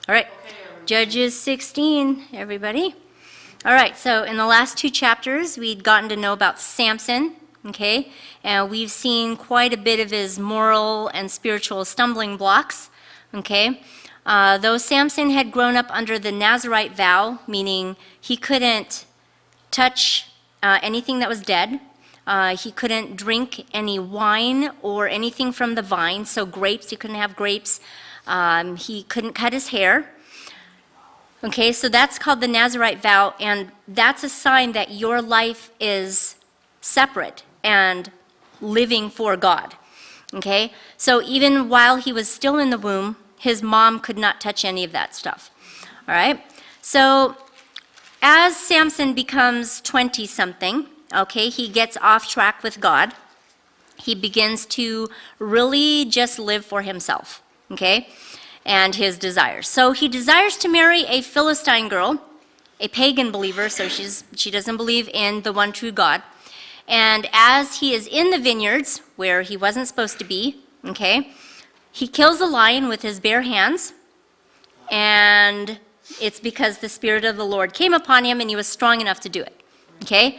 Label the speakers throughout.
Speaker 1: All right, Judges 16, everybody. All right, so in the last two chapters, we'd gotten to know about Samson, okay? And we've seen quite a bit of his moral and spiritual stumbling blocks, okay? Though Samson had grown up under the Nazirite vow, meaning he couldn't touch anything that was dead, he couldn't drink any wine or anything from the vine, so grapes, he couldn't have grapes. He couldn't cut his hair. Okay, so that's called the Nazirite vow, and that's a sign that your life is separate and living for God. Okay, so even while he was still in the womb, his mom could not touch any of that stuff. All right, so as Samson becomes 20-something, okay, he gets off track with God. He begins to really just live for himself. Okay, and his desires. So he desires to marry a Philistine girl, a pagan believer, so she doesn't believe in the one true God. And as he is in the vineyards, where he wasn't supposed to be, okay, he kills a lion with his bare hands, and it's because the Spirit of the Lord came upon him and he was strong enough to do it, okay?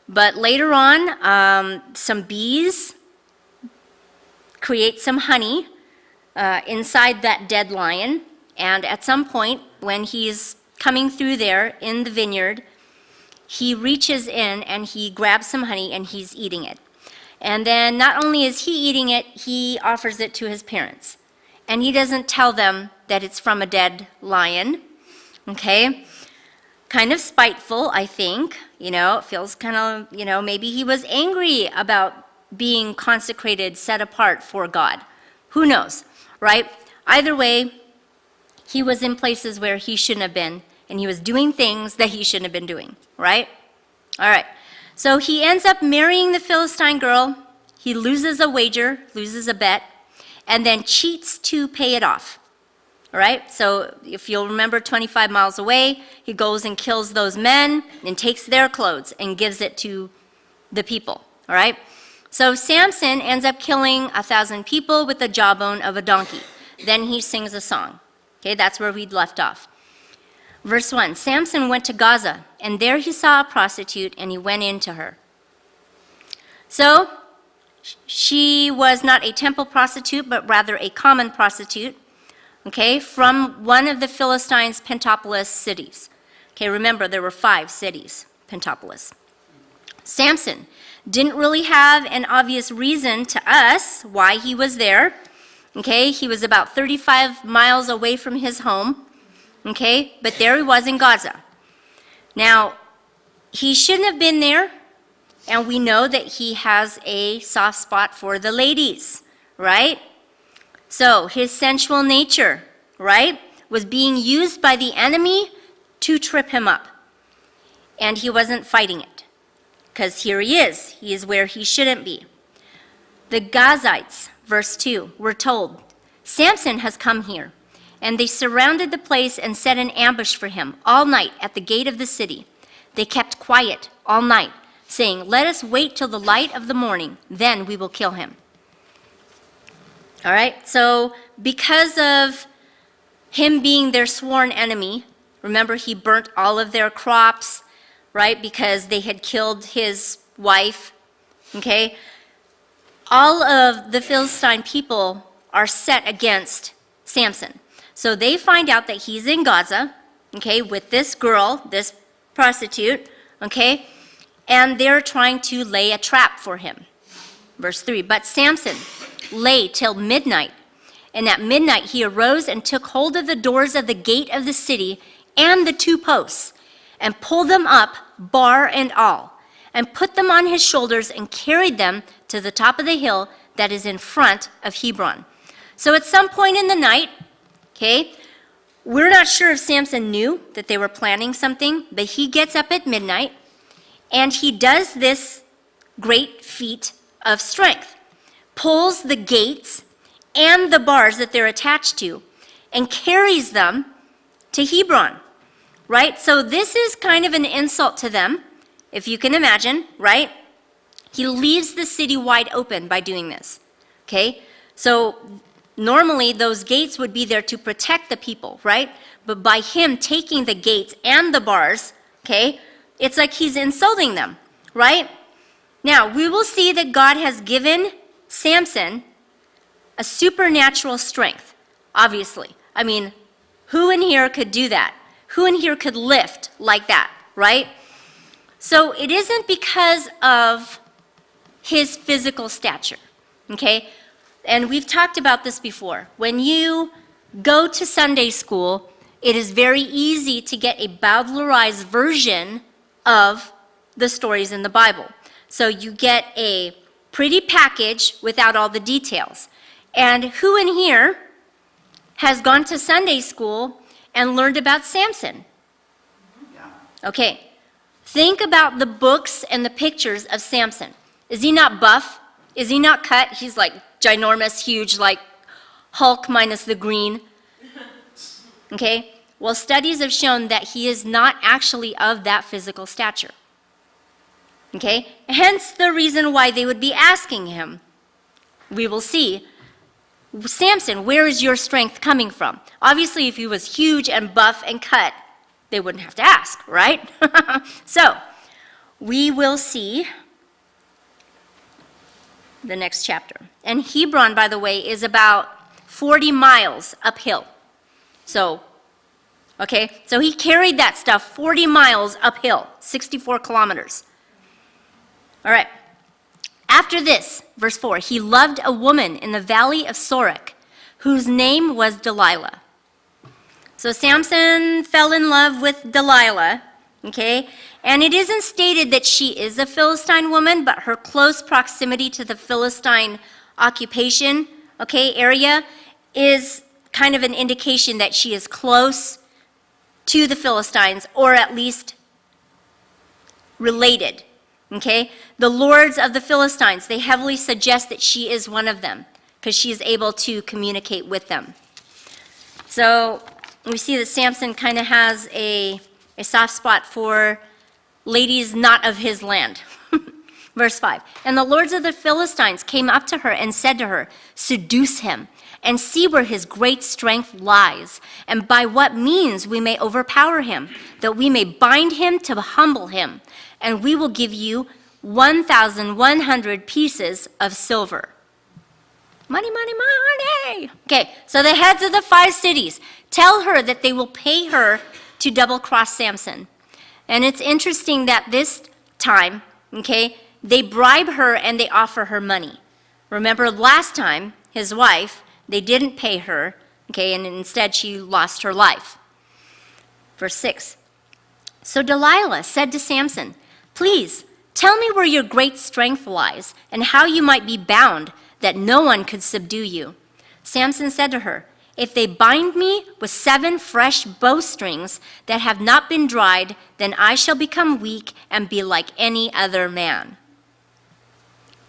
Speaker 1: But later on, some bees create some honey inside that dead lion, and at some point when he's coming through there in the vineyard, he reaches in and he grabs some honey and he's eating it. And then not only is he eating it, he offers it to his parents. And he doesn't tell them that it's from a dead lion, okay? Kind of spiteful, I think. It feels kind of, maybe he was angry about being consecrated, set apart for God. Who knows? Right? Either way, he was in places where he shouldn't have been, and he was doing things that he shouldn't have been doing, right? All right. So he ends up marrying the Philistine girl. He loses a wager, loses a bet, and then cheats to pay it off. All right? So if you'll remember, 25 miles away, he goes and kills those men and takes their clothes and gives it to the people. All right? So Samson ends up killing 1,000 people with the jawbone of a donkey. Then he sings a song. Okay, that's where we'd left off. Verse 1, Samson went to Gaza, and there he saw a prostitute, and he went in to her. So she was not a temple prostitute, but rather a common prostitute, okay, from one of the Philistines' Pentapolis cities. Okay, remember, there were 5 cities, Pentapolis. Samson didn't really have an obvious reason to us why he was there. Okay, he was about 35 miles away from his home. Okay, but there he was in Gaza. Now, he shouldn't have been there, and we know that he has a soft spot for the ladies, right? So his sensual nature, right, was being used by the enemy to trip him up, and he wasn't fighting it. Because here he is where he shouldn't be. The Gazites, verse 2, were told, Samson has come here. And they surrounded the place and set an ambush for him all night at the gate of the city. They kept quiet all night, saying, let us wait till the light of the morning, then we will kill him. All right, so because of him being their sworn enemy, remember he burnt all of their crops, right, because they had killed his wife, okay? All of the Philistine people are set against Samson. So they find out that he's in Gaza, okay, with this girl, this prostitute, okay, and they're trying to lay a trap for him. Verse 3, but Samson lay till midnight, and at midnight he arose and took hold of the doors of the gate of the city and the 2 posts, and pulled them up, bar and all, and put them on his shoulders and carried them to the top of the hill that is in front of Hebron. So at some point in the night, okay, we're not sure if Samson knew that they were planning something, but he gets up at midnight and he does this great feat of strength, pulls the gates and the bars that they're attached to and carries them to Hebron. Right? So this is kind of an insult to them, if you can imagine, right? He leaves the city wide open by doing this, okay? So Normally, those gates would be there to protect the people, right? But by him taking the gates and the bars, okay, it's like he's insulting them, right? Now, we will see that God has given Samson a supernatural strength, obviously. I mean, who in here could do that? Who in here could lift like that, right? So it isn't because of his physical stature, okay? And we've talked about this before. When you go to Sunday school, it is very easy to get a bowdlerized version of the stories in the Bible. So you get a pretty package without all the details. And who in here has gone to Sunday school and learned about Samson? Okay. Think about the books and the pictures of Samson. Is he not buff? Is he not cut? He's like ginormous, huge, like Hulk minus the green. Okay? Well, studies have shown that he is not actually of that physical stature. Okay? Hence the reason why they would be asking him. We will see. Samson, where is your strength coming from? Obviously, if he was huge and buff and cut, they wouldn't have to ask, right? So, we will see the next chapter. And Hebron, by the way, is about 40 miles uphill. So he carried that stuff 40 miles uphill, 64 kilometers. All right. After this, verse 4, he loved a woman in the valley of Sorek, whose name was Delilah. So Samson fell in love with Delilah, okay? And it isn't stated that she is a Philistine woman, but her close proximity to the Philistine occupation, okay, area is kind of an indication that she is close to the Philistines, or at least related, okay? The lords of the Philistines, they heavily suggest that she is one of them, because she is able to communicate with them. So we see that Samson kind of has a soft spot for ladies not of his land. Verse 5, and the lords of the Philistines came up to her and said to her, seduce him, and see where his great strength lies, and by what means we may overpower him, that we may bind him to humble him, and we will give you 1,100 pieces of silver. Money, money, money. Okay, so the heads of the 5 cities tell her that they will pay her to double-cross Samson. And it's interesting that this time, okay, they bribe her and they offer her money. Remember last time, his wife, they didn't pay her, okay, and instead she lost her life. Verse 6. So Delilah said to Samson, please, tell me where your great strength lies and how you might be bound, that no one could subdue you. Samson said to her, if they bind me with 7 fresh bowstrings that have not been dried, then I shall become weak and be like any other man.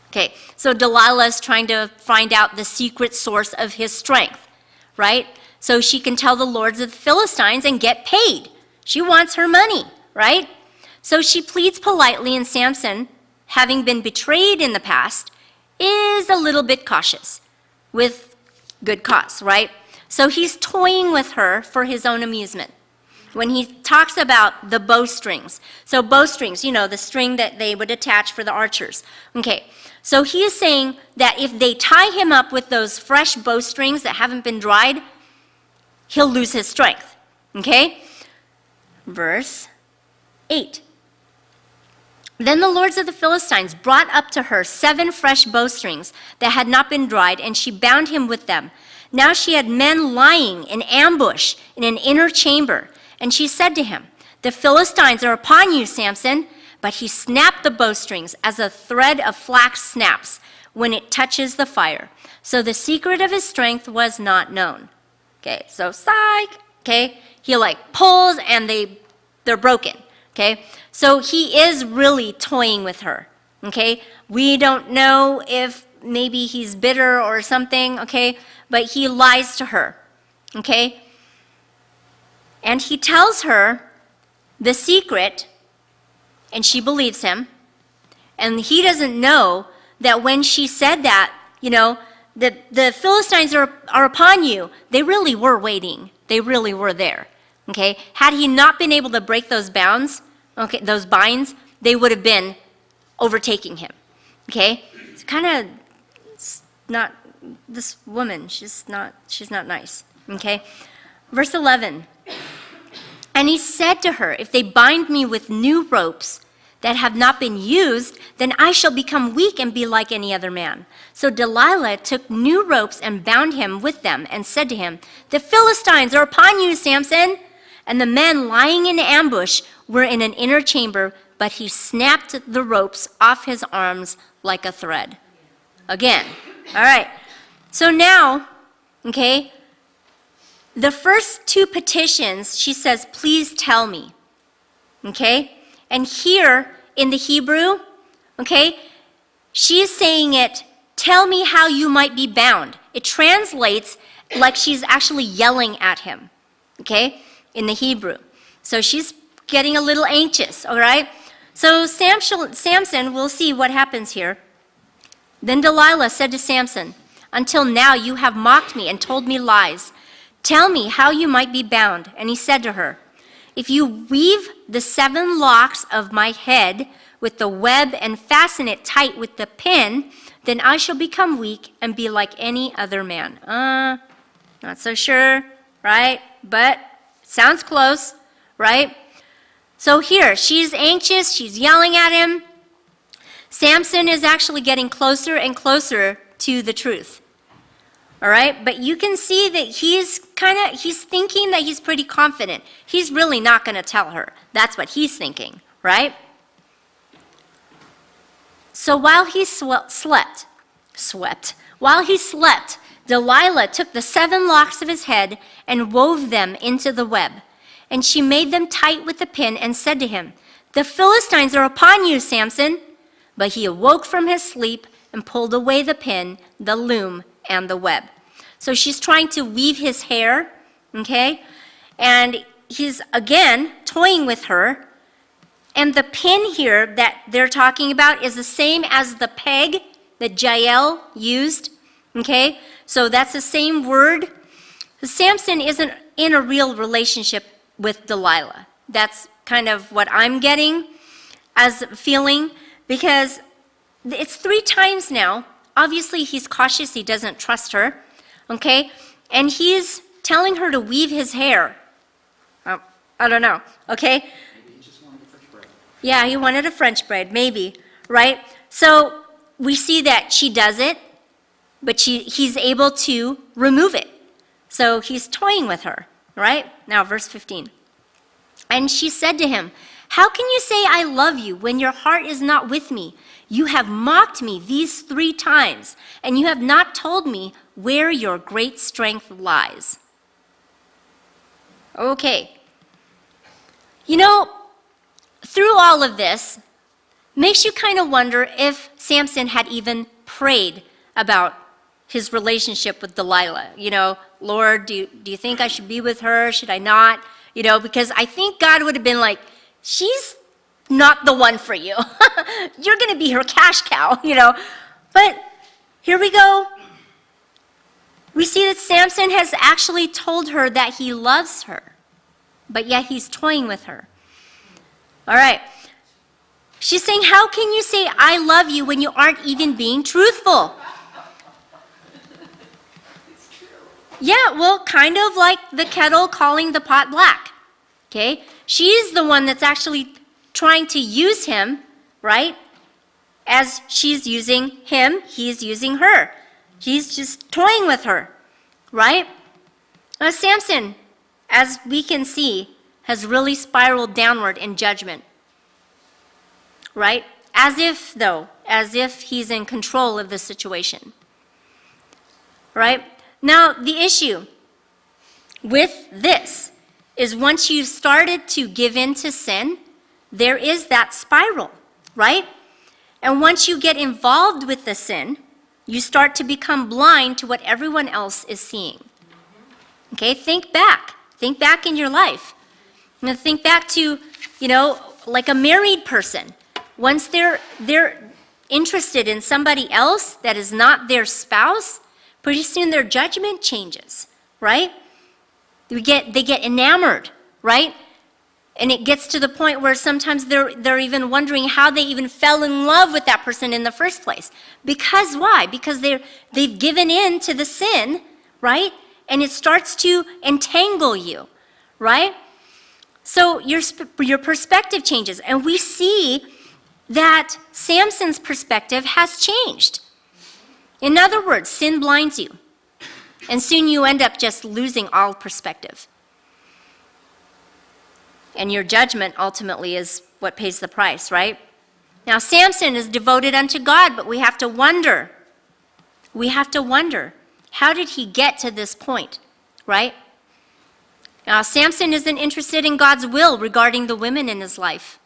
Speaker 1: Okay, so Delilah is trying to find out the secret source of his strength, right? So she can tell the lords of the Philistines and get paid. She wants her money, right? So she pleads politely, and Samson, having been betrayed in the past, is a little bit cautious with good cause, right? So he's toying with her for his own amusement when he talks about the bowstrings. So bowstrings, you know, the string that they would attach for the archers. Okay, so he is saying that if they tie him up with those fresh bowstrings that haven't been dried, he'll lose his strength. Okay? Verse 8. Then the lords of the Philistines brought up to her 7 fresh bowstrings that had not been dried, and she bound him with them. Now she had men lying in ambush in an inner chamber, and she said to him, the Philistines are upon you, Samson. But he snapped the bowstrings as a thread of flax snaps when it touches the fire. So the secret of his strength was not known. Okay, so psych, okay? He like pulls and they're broken, okay? So he is really toying with her, okay? We don't know if maybe he's bitter or something, okay? But he lies to her, okay? And he tells her the secret, and she believes him. And he doesn't know that when she said that, you know, the Philistines are upon you. They really were waiting. They really were there. Okay? Had he not been able to break those binds, they would have been overtaking him. Okay? It's kind of not, this woman, she's not nice. Okay? Verse 11. And he said to her, if they bind me with new ropes that have not been used, then I shall become weak and be like any other man. So Delilah took new ropes and bound him with them and said to him, the Philistines are upon you, Samson. And the men lying in ambush were in an inner chamber, but he snapped the ropes off his arms like a thread. Again. All right. So now, okay, the first two petitions, she says, please tell me. Okay? And here in the Hebrew, okay, she is saying it, tell me how you might be bound. It translates like she's actually yelling at him, okay, in the Hebrew. So she's getting a little anxious, all right? So Samson, we'll see what happens here. Then Delilah said to Samson, until now you have mocked me and told me lies. Tell me how you might be bound. And he said to her, if you weave the 7 locks of my head with the web and fasten it tight with the pin, then I shall become weak and be like any other man. Not so sure, right? But it sounds close, right? So here, she's anxious, she's yelling at him. Samson is actually getting closer and closer to the truth. All right, but you can see that he's thinking that he's pretty confident. He's really not going to tell her. That's what he's thinking, right? So while he slept, Delilah took the 7 locks of his head and wove them into the web. And she made them tight with the pin and said to him, the Philistines are upon you, Samson. But he awoke from his sleep and pulled away the pin, the loom, and the web. So she's trying to weave his hair, okay? And he's, again, toying with her. And the pin here that they're talking about is the same as the peg that Jael used, okay? So that's the same word. Samson isn't in a real relationship with Delilah. That's kind of what I'm getting as a feeling, because it's 3 times now. Obviously, he's cautious. He doesn't trust her, okay? And he's telling her to weave his hair. I don't know, okay?
Speaker 2: Maybe he just wanted a French braid.
Speaker 1: Yeah, he wanted a French braid, maybe, right? So we see that she does it, but he's able to remove it. So he's toying with her, right? Now, verse 15. And she said to him, how can you say I love you when your heart is not with me? You have mocked me these 3 times, and you have not told me where your great strength lies. Okay. You know, through all of this, makes you kind of wonder if Samson had even prayed about his relationship with Delilah. You know, Lord, do you think I should be with her? Should I not? You know, because I think God would have been like, she's not the one for you. You're going to be her cash cow, you know. But here we go. We see that Samson has actually told her that he loves her, but yet he's toying with her. All right. She's saying, how can you say I love you when you aren't even being truthful? Yeah, well, kind of like the kettle calling the pot black, okay? She's the one that's actually trying to use him, right? As she's using him, he's using her. He's just toying with her, right? Now, Samson, as we can see, has really spiraled downward in judgment, right? As if he's in control of the situation, right? Now, the issue with this is once you've started to give in to sin, there is that spiral, right? And once you get involved with the sin, you start to become blind to what everyone else is seeing. Okay, think back. Think back in your life. Now, think back to, you know, like a married person. Once they're interested in somebody else that is not their spouse, Pretty soon their judgment changes, right? They get enamored, right? And it gets to the point where sometimes they're even wondering how they even fell in love with that person in the first place. Because why? Because they've given in to the sin, right? And it starts to entangle you, right? So your perspective changes. And we see that Samson's perspective has changed. In other words, sin blinds you. And soon you end up just losing all perspective. And your judgment ultimately is what pays the price, right? Now, Samson is devoted unto God, but we have to wonder, how did he get to this point, right? Now, Samson isn't interested in God's will regarding the women in his life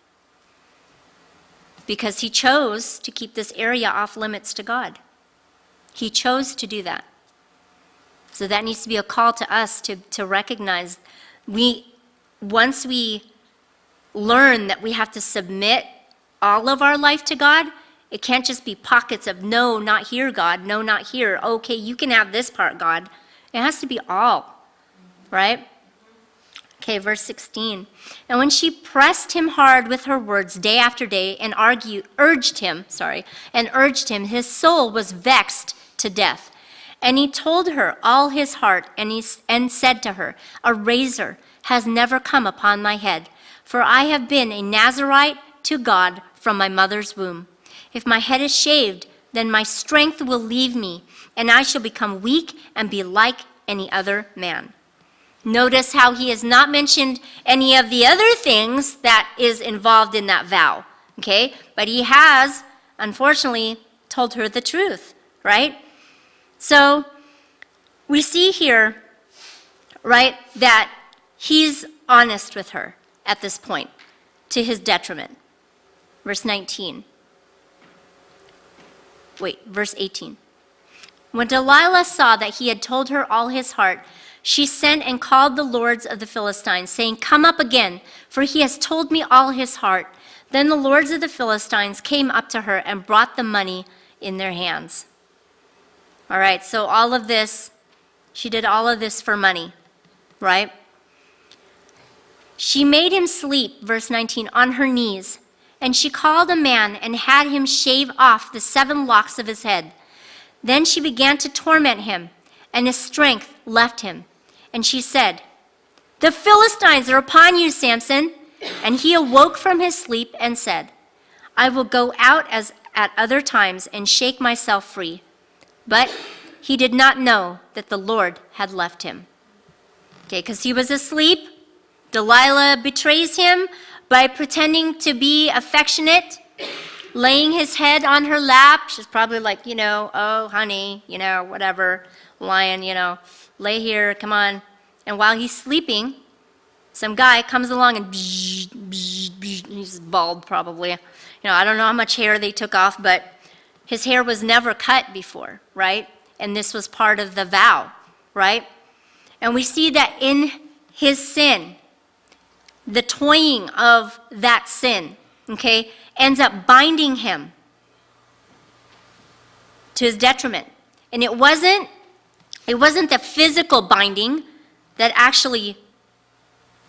Speaker 1: because he chose to keep this area off limits to God. He chose to do that. So that needs to be a call to us to recognize once we learn that we have to submit all of our life to God, it can't just be pockets of no, not here, God, no, not here. Okay, you can have this part, God. It has to be all, right? Okay, verse 16. And when she pressed him hard with her words day after day and urged him, his soul was vexed to death. And he told her all his heart, and said to her, a razor has never come upon my head, for I have been a Nazirite to God from my mother's womb. If my head is shaved, then my strength will leave me, and I shall become weak and be like any other man. Notice how he has not mentioned any of the other things that is involved in that vow, okay? But he has, unfortunately, told her the truth, right? So we see here, right, that he's honest with her at this point, to his detriment. Verse 18. When Delilah saw that he had told her all his heart, she sent and called the lords of the Philistines, saying, come up again, for he has told me all his heart. Then the lords of the Philistines came up to her and brought the money in their hands. All right, so all of this, she did all of this for money, right? She made him sleep, verse 19, on her knees, and she called a man and had him shave off the 7 locks of his head. Then she began to torment him, and his strength left him. And she said, the Philistines are upon you, Samson. And he awoke from his sleep and said, I will go out as at other times and shake myself free. But he did not know that the Lord had left him. Okay, because he was asleep. Delilah betrays him by pretending to be affectionate, laying his head on her lap. She's probably like, oh, honey, whatever, lion, lay here, come on. And while he's sleeping, some guy comes along and he's bald probably. I don't know how much hair they took off, but his hair was never cut before, right? And this was part of the vow, right? And we see that in his sin, the toying of that sin, okay, ends up binding him to his detriment. And it wasn't the physical binding that actually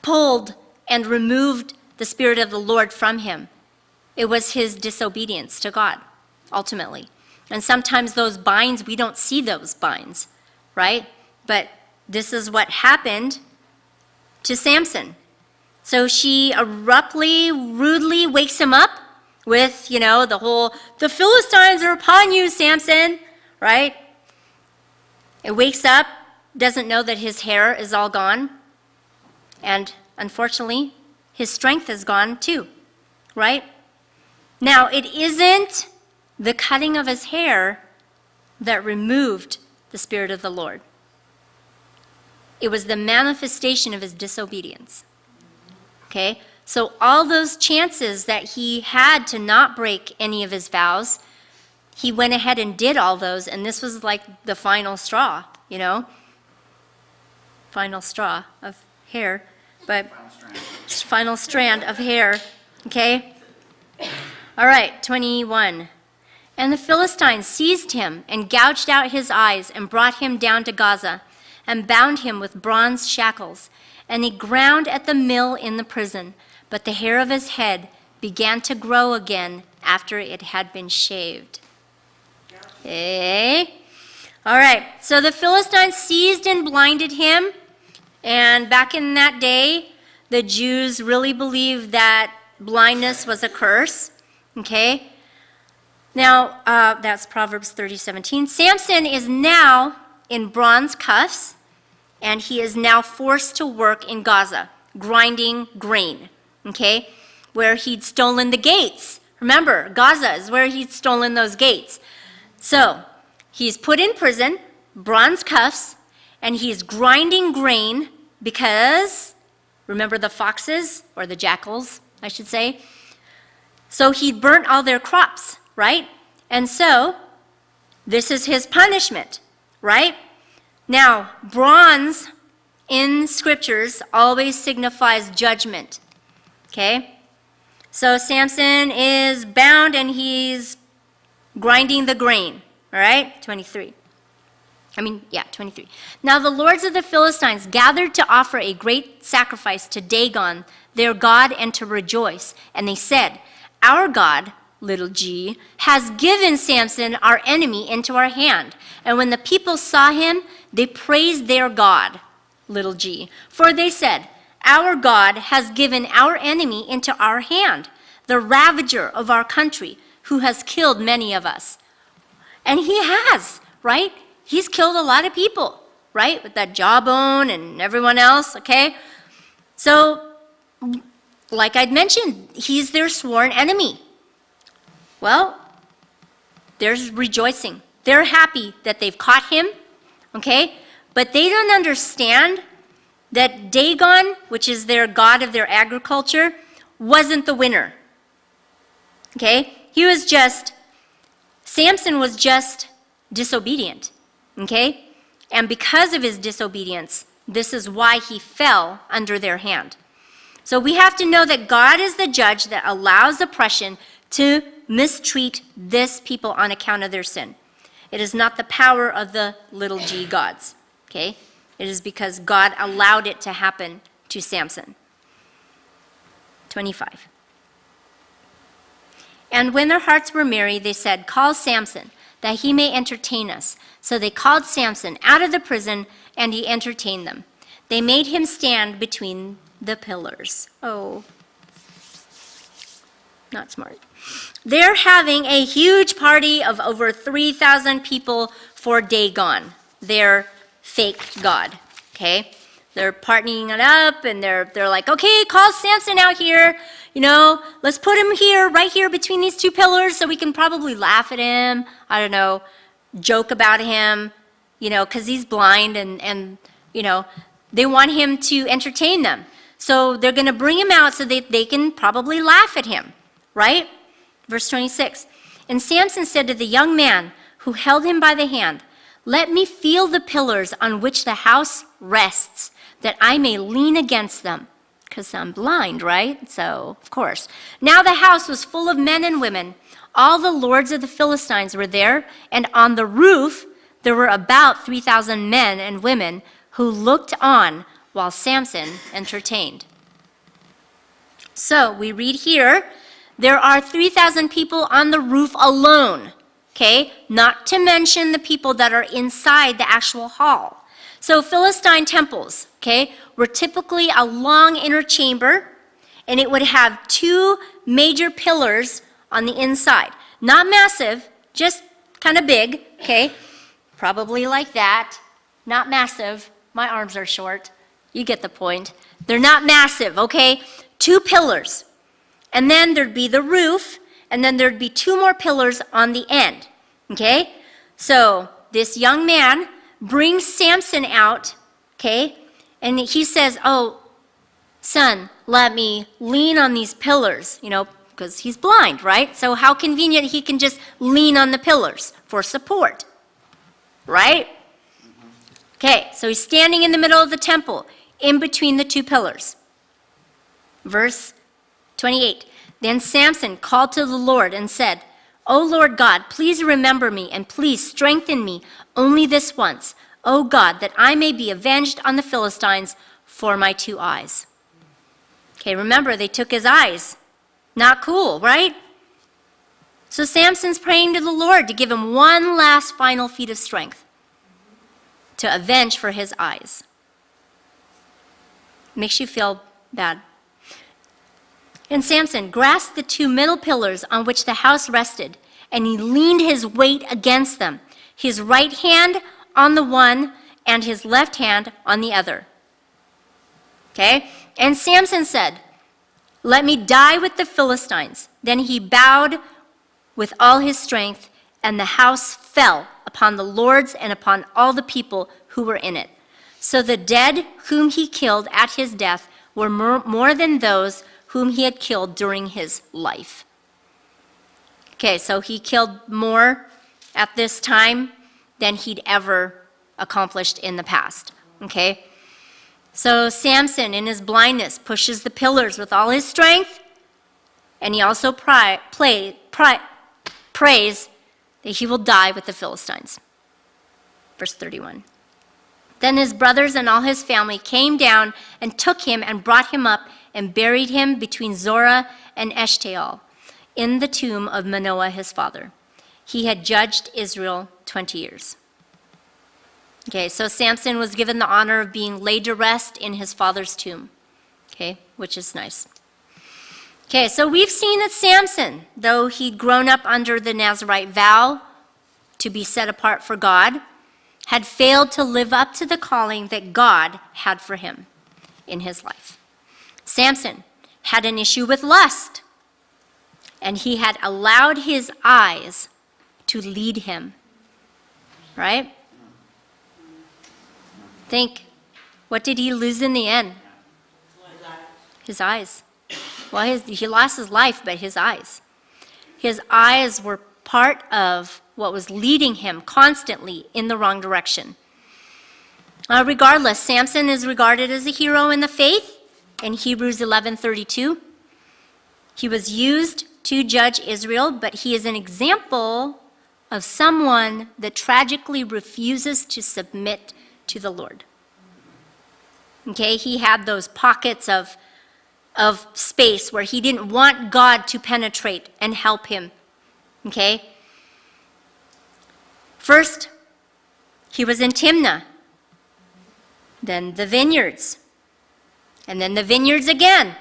Speaker 1: pulled and removed the Spirit of the Lord from him. It was his disobedience to God, ultimately. And sometimes those binds, we don't see those binds, right? But this is what happened to Samson. So she abruptly, rudely wakes him up with, the Philistines are upon you, Samson, right? It wakes up, doesn't know that his hair is all gone. And unfortunately, his strength is gone too, right? Now, it isn't the cutting of his hair that removed the Spirit of the Lord. It was the manifestation of his disobedience. Okay? So all those chances that he had to not break any of his vows, he went ahead and did all those, and this was like the final straw, Final straw of hair, but final strand of hair, okay? All right, 21. And the Philistines seized him and gouged out his eyes and brought him down to Gaza and bound him with bronze shackles. And he ground at the mill in the prison, but the hair of his head began to grow again after it had been shaved. Okay. All right, so the Philistines seized and blinded him. And back in that day, the Jews really believed that blindness was a curse. Okay. Now, that's Proverbs 30:17. Samson is now in bronze cuffs, and he is now forced to work in Gaza, grinding grain, okay, where he'd stolen the gates. Remember, Gaza is where he'd stolen those gates. So, he's put in prison, bronze cuffs, and he's grinding grain because, remember the foxes, or the jackals, I should say? So he burnt all their crops, right? And so, this is his punishment, right? Now, bronze in scriptures always signifies judgment, okay? So Samson is bound and he's grinding the grain, all right? 23. Now the lords of the Philistines gathered to offer a great sacrifice to Dagon, their god, and to rejoice. And they said, "Our God, little g, has given Samson, our enemy, into our hand." And when the people saw him, they praised their God, little g. For they said, "Our God has given our enemy into our hand, the ravager of our country, who has killed many of us." And he has, right? He's killed a lot of people, right? With that jawbone and everyone else, okay? So, like I'd mentioned, he's their sworn enemy. Well, there's rejoicing. They're happy that they've caught him, okay? But they don't understand that Dagon, which is their god of their agriculture, wasn't the winner, okay? Samson was just disobedient, okay? And because of his disobedience, this is why he fell under their hand. So we have to know that God is the judge that allows oppression to mistreat this people on account of their sin. It is not the power of the little g gods, okay? It is because God allowed it to happen to Samson. 25. And when their hearts were merry, they said, "Call Samson, that he may entertain us." So they called Samson out of the prison, and he entertained them. They made him stand between the pillars. Oh, not smart. They're having a huge party of over 3,000 people for Dagon, their fake god, okay? They're partying it up, and they're like, "Okay, call Samson out here. Let's put him here, right here between these two pillars, so we can probably laugh at him. I don't know, joke about him, because he's blind, and they want him to entertain them. So they're going to bring him out so that they can probably laugh at him, right? Verse 26. And Samson said to the young man who held him by the hand, "Let me feel the pillars on which the house rests, that I may lean against them." Because I'm blind, right? So, of course. Now the house was full of men and women. All the lords of the Philistines were there, and on the roof there were about 3,000 men and women who looked on while Samson entertained. So we read here, there are 3,000 people on the roof alone, okay? Not to mention the people that are inside the actual hall. So Philistine temples, okay, were typically a long inner chamber, and it would have two major pillars on the inside. Not massive, just kind of big, okay? Probably like that. Not massive. My arms are short. You get the point. They're not massive, okay? Two pillars. And then there'd be the roof, and then there'd be two more pillars on the end, okay? So this young man brings Samson out, okay? And he says, "Oh, son, let me lean on these pillars," because he's blind, right? So how convenient he can just lean on the pillars for support, right? Okay, so he's standing in the middle of the temple, in between the two pillars. Verse 28. Then Samson called to the Lord and said, O Lord God, please remember me and please strengthen me only this once, O God, that I may be avenged on the Philistines for my 2 eyes. Okay, remember, they took his eyes. Not cool, right? So Samson's praying to the Lord to give him one last final feat of strength to avenge for his eyes. Makes you feel bad. And Samson grasped the 2 middle pillars on which the house rested, and he leaned his weight against them, his right hand on the one and his left hand on the other. Okay? And Samson said, "Let me die with the Philistines." Then he bowed with all his strength, and the house fell upon the lords and upon all the people who were in it. So the dead whom he killed at his death were more than those whom he had killed during his life. Okay, so he killed more at this time than he'd ever accomplished in the past. Okay? So Samson, in his blindness, pushes the pillars with all his strength, and he also prays that he will die with the Philistines. Verse 31. Then his brothers and all his family came down and took him and brought him up and buried him between Zorah and Eshtaol in the tomb of Manoah his father. He had judged Israel 20 years. Okay, so Samson was given the honor of being laid to rest in his father's tomb, okay, which is nice. Okay, so we've seen that Samson, though he'd grown up under the Nazirite vow to be set apart for God, had failed to live up to the calling that God had for him in his life. Samson had an issue with lust, and he had allowed his eyes to lead him, right? Think, what did he lose in the end? His eyes. Well, he lost his life, but his eyes. His eyes were part of what was leading him constantly in the wrong direction. Regardless, Samson is regarded as a hero in the faith in Hebrews 11:32. He was used to judge Israel, but he is an example of someone that tragically refuses to submit to the Lord. Okay, he had those pockets of space where he didn't want God to penetrate and help him. Okay? First, he was in Timnah, then the vineyards, and then the vineyards again.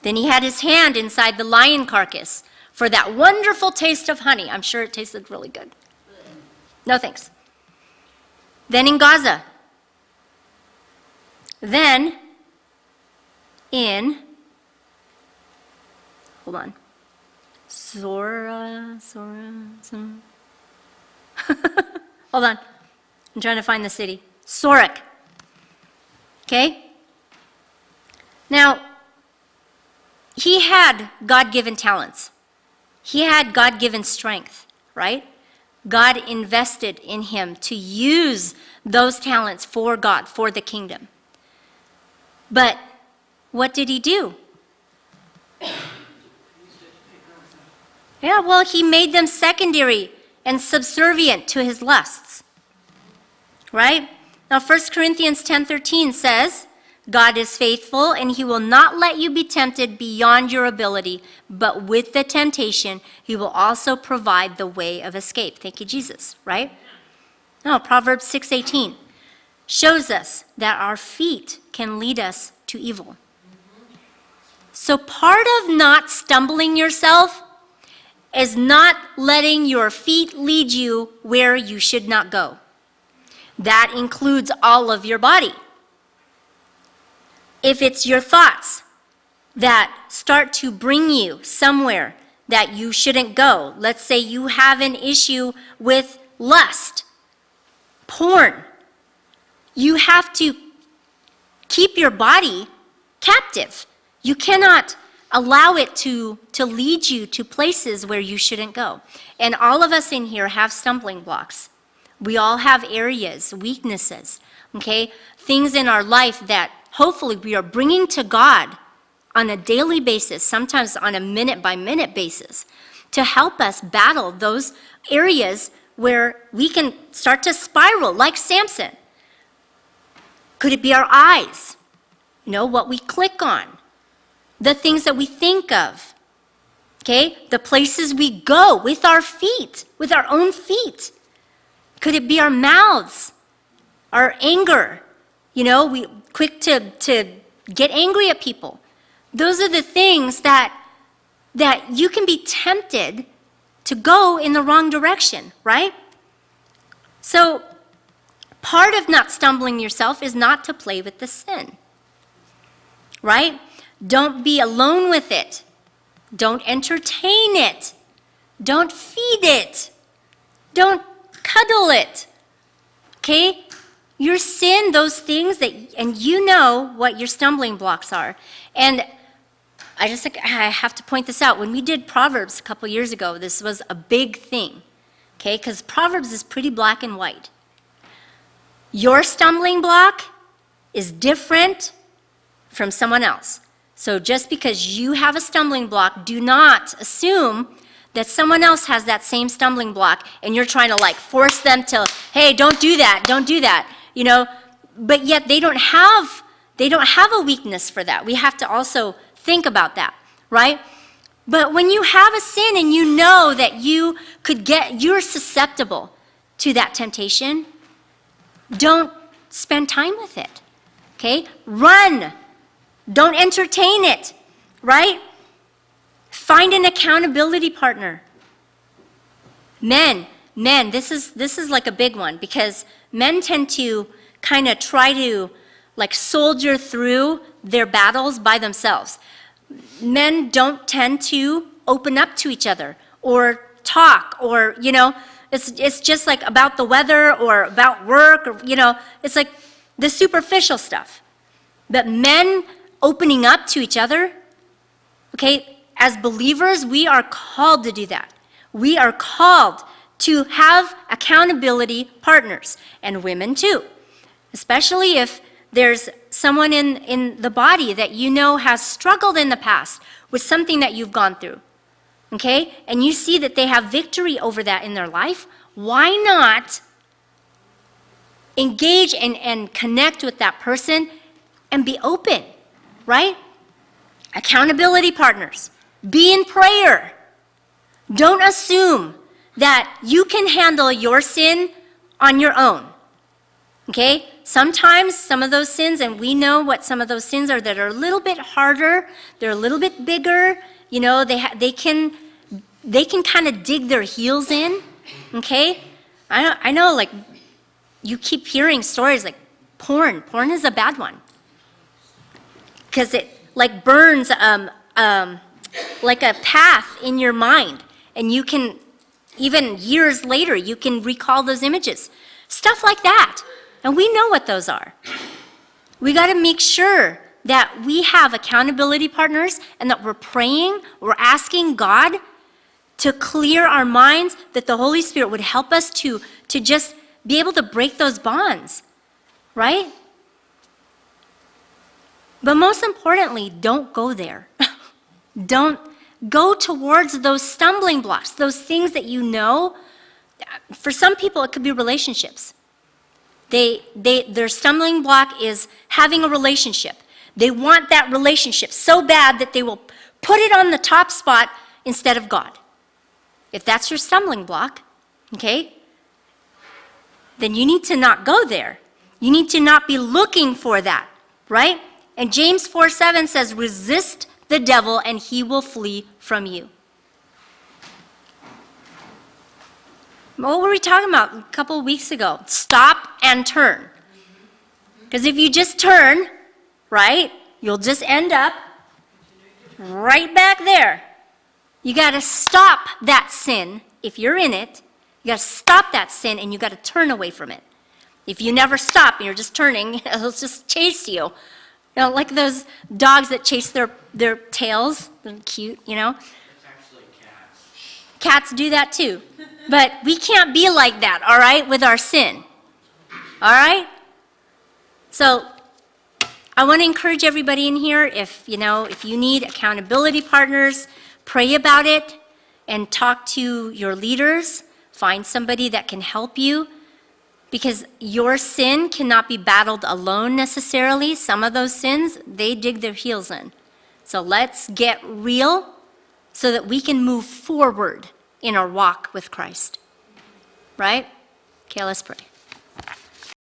Speaker 1: Then he had his hand inside the lion carcass for that wonderful taste of honey. I'm sure it tasted really good. No thanks. Then in Gaza. Then in, hold on, Zora. Hold on, I'm trying to find the city. Sorek. Okay? Now, he had God-given talents. He had God-given strength, right? God invested in him to use those talents for God, for the kingdom. But what did he do? Yeah, well, he made them secondary and subservient to his lusts, right? Now, 1 Corinthians 10:13 says, God is faithful, and he will not let you be tempted beyond your ability, but with the temptation, he will also provide the way of escape. Thank you, Jesus, right? No, Proverbs 6:18 shows us that our feet can lead us to evil. So part of not stumbling yourself is not letting your feet lead you where you should not go. That includes all of your body. If it's your thoughts that start to bring you somewhere that you shouldn't go, let's say you have an issue with lust, porn, you have to keep your body captive. You cannot allow it to lead you to places where you shouldn't go. And all of us in here have stumbling blocks. We all have areas, weaknesses, okay? Things in our life that hopefully we are bringing to God on a daily basis, sometimes on a minute-by-minute basis. to help us battle those areas where we can start to spiral like Samson. Could it be our eyes? What we click on, the things that we think of, okay? The places we go with our feet, with our own feet. Could it be our mouths, our anger? We quick to get angry at people. Those are the things that you can be tempted to go in the wrong direction, right? So part of not stumbling yourself is not to play with the sin, right? Don't be alone with it. Don't entertain it. Don't feed it. Don't cuddle it, okay? Your sin, those things and you know what your stumbling blocks are. And I have to point this out. When we did Proverbs a couple years ago, this was a big thing, okay? Because Proverbs is pretty black and white. Your stumbling block is different from someone else. So just because you have a stumbling block, do not assume that someone else has that same stumbling block and you're trying to force them to, hey, don't do that, but yet they don't have a weakness for that. We have to also think about that, right? But when you have a sin and you know that you're susceptible to that temptation, don't spend time with it, okay? Run. Don't entertain it, right? Find an accountability partner. Men, this is like a big one because men tend to kind of try to soldier through their battles by themselves. Men don't tend to open up to each other or talk or, it's just about the weather or about work or, it's like the superficial stuff. But men opening up to each other, okay, as believers, we are called to do that. We are called to have accountability partners, and women too, especially if there's someone in the body that has struggled in the past with something that you've gone through, okay, and you see that they have victory over that in their life. Why not engage and connect with that person and be open, right? Accountability partners. Be in prayer. Don't assume that you can handle your sin on your own, okay? Sometimes some of those sins, and we know what some of those sins are that are a little bit harder, they're a little bit bigger, they can kind of dig their heels in, okay? I know, you keep hearing stories like porn. Porn is a bad one because it burns like a path in your mind, and you can, even years later, you can recall those images. Stuff like that. And we know what those are. We got to make sure that we have accountability partners and that we're praying, we're asking God to clear our minds, that the Holy Spirit would help us to just be able to break those bonds, right? But most importantly, don't go there. Don't go towards those stumbling blocks, those things that for some people it could be relationships. Their stumbling block is having a relationship. They want that relationship so bad that they will put it on the top spot instead of God. If that's your stumbling block, okay, then you need to not go there. You need to not be looking for that, right? And James 4:7 says, resist the devil and he will flee from you. What were we talking about a couple of weeks ago? Stop and turn. Because if you just turn, right, you'll just end up right back there. You got to stop that sin. If you're in it, you got to stop that sin and you got to turn away from it. If you never stop and you're just turning, it'll just chase you. Like those dogs that chase their tails. They're cute,
Speaker 2: It's actually cats.
Speaker 1: Cats do that too. But we can't be like that, all right, with our sin. All right? So I want to encourage everybody in here, if you need accountability partners, pray about it. and talk to your leaders. Find somebody that can help you, because your sin cannot be battled alone necessarily. Some of those sins, they dig their heels in. So let's get real so that we can move forward in our walk with Christ. Right? Okay, let's pray.